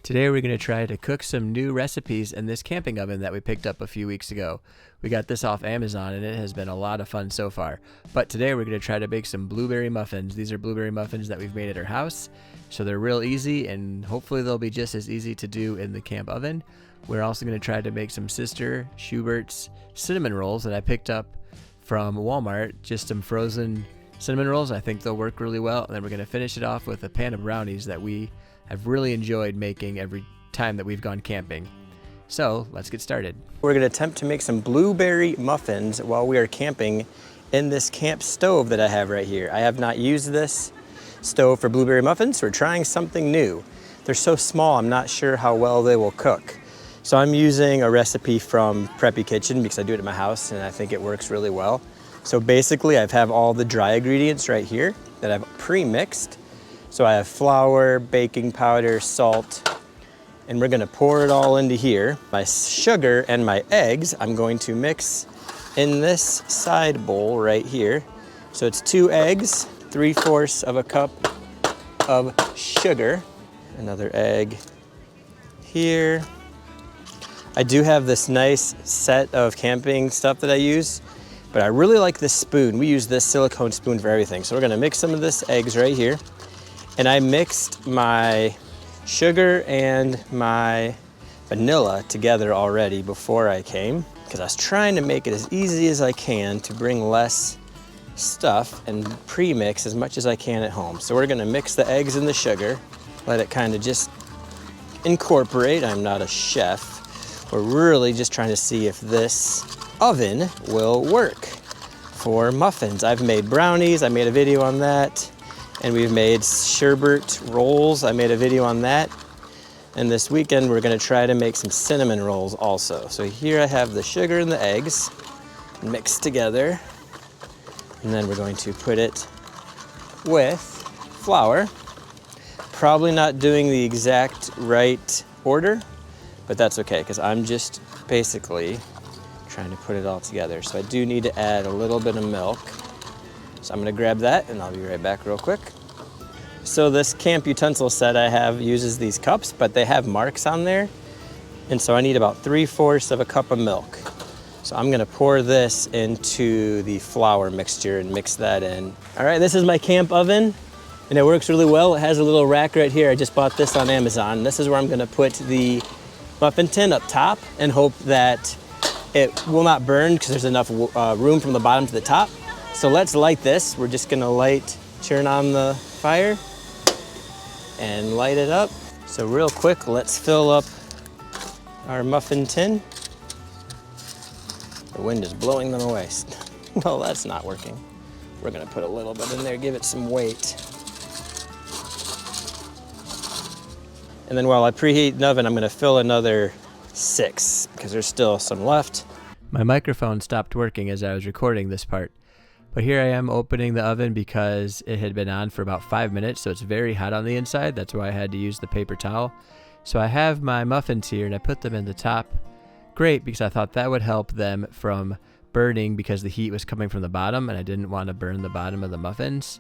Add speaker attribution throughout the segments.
Speaker 1: Today we're going to try to cook some new recipes in this camping oven that we picked up a few weeks ago. We got this off Amazon and it has been a lot of fun so far. But today we're going to try to bake some blueberry muffins. These are blueberry muffins that we've made at our house. So they're real easy and hopefully they'll be just as easy to do in the camp oven. We're also going to try to make some Sister Schubert's cinnamon rolls that I picked up from Walmart. Just some frozen cinnamon rolls. I think they'll work really well. And then we're going to finish it off with a pan of brownies that we have really enjoyed making every time that we've gone camping. So let's get started. We're going to attempt to make some blueberry muffins while we are camping in this camp stove that I have right here. I have not used this stove for blueberry muffins, so we're trying something new. They're so small, I'm not sure how well they will cook. So I'm using a recipe from Preppy Kitchen because I do it at my house and I think it works really well. So basically I have all the dry ingredients right here that I've pre-mixed. So I have flour, baking powder, salt, and we're gonna pour it all into here. My sugar and my eggs, I'm going to mix in this side bowl right here. So it's 2 eggs, 3/4 of a cup of sugar, another egg here. I do have this nice set of camping stuff that I use, but I really like this spoon. We use this silicone spoon for everything. So we're gonna mix some of this eggs right here. And I mixed my sugar and my vanilla together already before I came because I was trying to make it as easy as I can to bring less stuff and pre-mix as much as I can at home. So we're gonna mix the eggs and the sugar, let it kind of just incorporate. I'm not a chef. We're really just trying to see if this oven will work for muffins. I've made brownies, I made a video on that. And we've made sherbet rolls. I made a video on that. And this weekend, we're gonna try to make some cinnamon rolls also. So here I have the sugar and the eggs mixed together. And then we're going to put it with flour. Probably not doing the exact right order, but that's okay, because I'm just basically trying to put it all together. So I do need to add a little bit of milk. So I'm gonna grab that and I'll be right back real quick. So this camp utensil set I have uses these cups, but they have marks on there. And so I need about 3/4 of a cup of milk. So I'm gonna pour this into the flour mixture and mix that in. All right, this is my camp oven and it works really well. It has a little rack right here. I just bought this on Amazon. This is where I'm gonna put the muffin tin up top and hope that it will not burn because there's enough room from the bottom to the top. So let's light this. We're just gonna turn on the fire and light it up. So real quick, let's fill up our muffin tin. The wind is blowing them away. Well, that's not working. We're gonna put a little bit in there, give it some weight. And then while I preheat the oven, I'm gonna fill another 6 because there's still some left. My microphone stopped working as I was recording this part. But here I am opening the oven because it had been on for about 5 minutes, so it's very hot on the inside. That's why I had to use the paper towel. So I have my muffins here and I put them in the top grate because I thought that would help them from burning because the heat was coming from the bottom and I didn't want to burn the bottom of the muffins.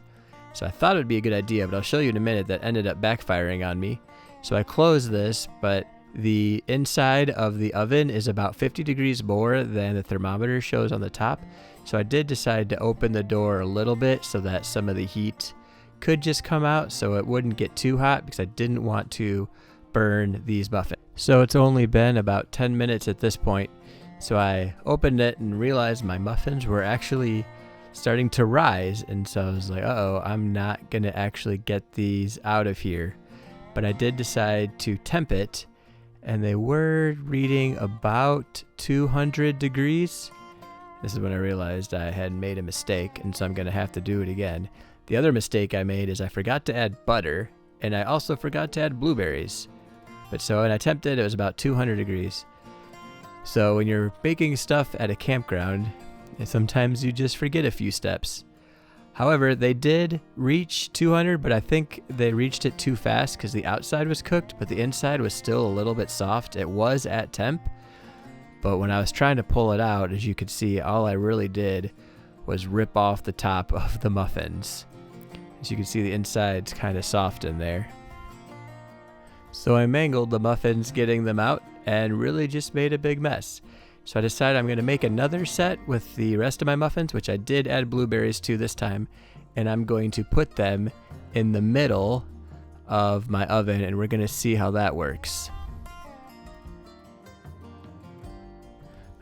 Speaker 1: So I thought it would be a good idea, but I'll show you in a minute that ended up backfiring on me. So I closed this, but the inside of the oven is about 50 degrees more than the thermometer shows on the top. So I did decide to open the door a little bit so that some of the heat could just come out so it wouldn't get too hot because I didn't want to burn these muffins. So it's only been about 10 minutes at this point. So I opened it and realized my muffins were actually starting to rise. And so I was like, uh-oh, I'm not gonna actually get these out of here. But I did decide to temp it and they were reading about 200 degrees. This is when I realized I had made a mistake, and so I'm gonna have to do it again. The other mistake I made is I forgot to add butter, and I also forgot to add blueberries. And I tempted, it was about 200 degrees. So when you're baking stuff at a campground, sometimes you just forget a few steps. However, they did reach 200, but I think they reached it too fast because the outside was cooked, but the inside was still a little bit soft. It was at temp. But when I was trying to pull it out, as you could see, all I really did was rip off the top of the muffins. As you can see, the inside's kind of soft in there. So I mangled the muffins getting them out and really just made a big mess. So I decided I'm going to make another set with the rest of my muffins, which I did add blueberries to this time, and I'm going to put them in the middle of my oven, and we're going to see how that works.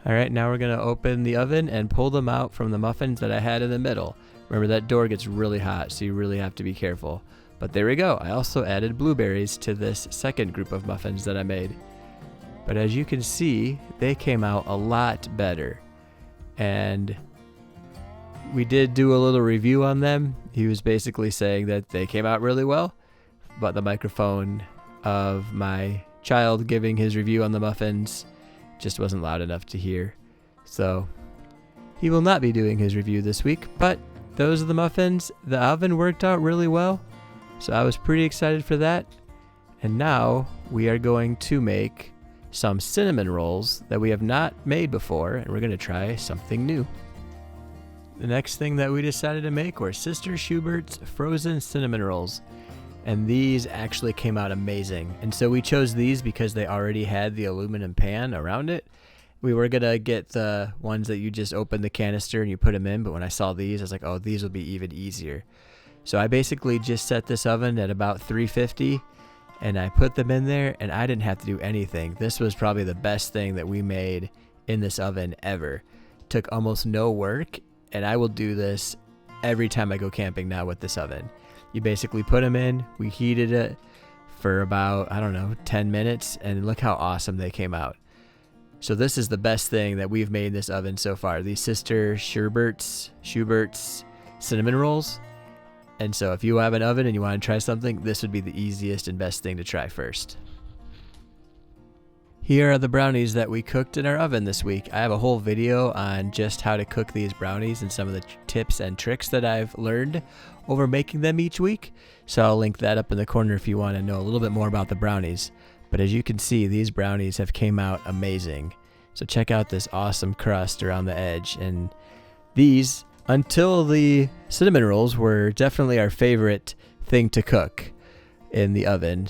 Speaker 1: Alright, now we're going to open the oven and pull them out from the muffins that I had in the middle. Remember, that door gets really hot, so you really have to be careful. But there we go. I also added blueberries to this second group of muffins that I made. But as you can see, they came out a lot better. And we did do a little review on them. He was basically saying that they came out really well, but the microphone of my child giving his review on the muffins just wasn't loud enough to hear. So he will not be doing his review this week, but those are the muffins. The oven worked out really well, so I was pretty excited for that. And now we are going to make some cinnamon rolls that we have not made before, and we're going to try something new. The next thing that we decided to make were Sister Schubert's frozen cinnamon rolls, and these actually came out amazing. And so we chose these because they already had the aluminum pan around it. We were going to get the ones that you just open the canister and you put them in, but when I saw these, I was like, oh, these will be even easier. So I basically just set this oven at about 350, and I put them in there, and I didn't have to do anything. This was probably the best thing that we made in this oven ever. Took almost no work, and I will do this every time I go camping now with this oven. You basically put them in, we heated it for about, 10 minutes, and look how awesome they came out. So this is the best thing that we've made in this oven so far. These Sister Schubert's cinnamon rolls. And so if you have an oven and you want to try something, this would be the easiest and best thing to try first. Here are the brownies that we cooked in our oven this week. I have a whole video on just how to cook these brownies and some of the tips and tricks that I've learned over making them each week. So I'll link that up in the corner if you want to know a little bit more about the brownies. But as you can see, these brownies have came out amazing. So check out this awesome crust around the edge. And these, until the cinnamon rolls, were definitely our favorite thing to cook in the oven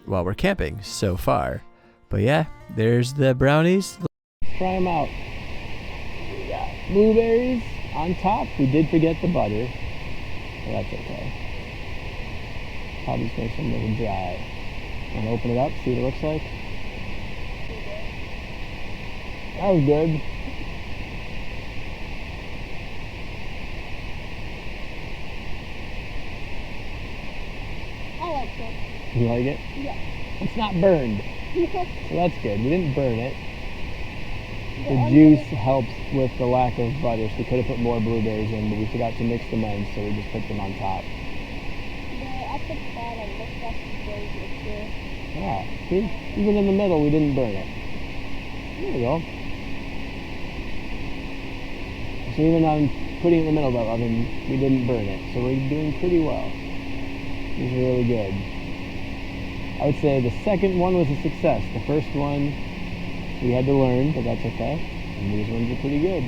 Speaker 1: while we're camping so far. But yeah, there's the brownies. Let's try them out. We got blueberries on top. We did forget the butter, but that's okay. Probably just makes them a little dry. Want to open it up, see what it looks like? That was good.
Speaker 2: I like it.
Speaker 1: You like it?
Speaker 2: Yeah.
Speaker 1: It's not burned. So that's good. We didn't burn it. The juice helps with the lack of butter, so we could have put more blueberries in, but we forgot to mix them in, so we just put them on top.
Speaker 2: Yeah, I put that and mixed up the flavor too.
Speaker 1: Yeah, see? Even in the middle, we didn't burn it. There we go. So even on putting it in the middle of the oven, we didn't burn it, so we're doing pretty well. These are really good. I would say the second one was a success. The first one we had to learn, but that's okay. And these ones are pretty good.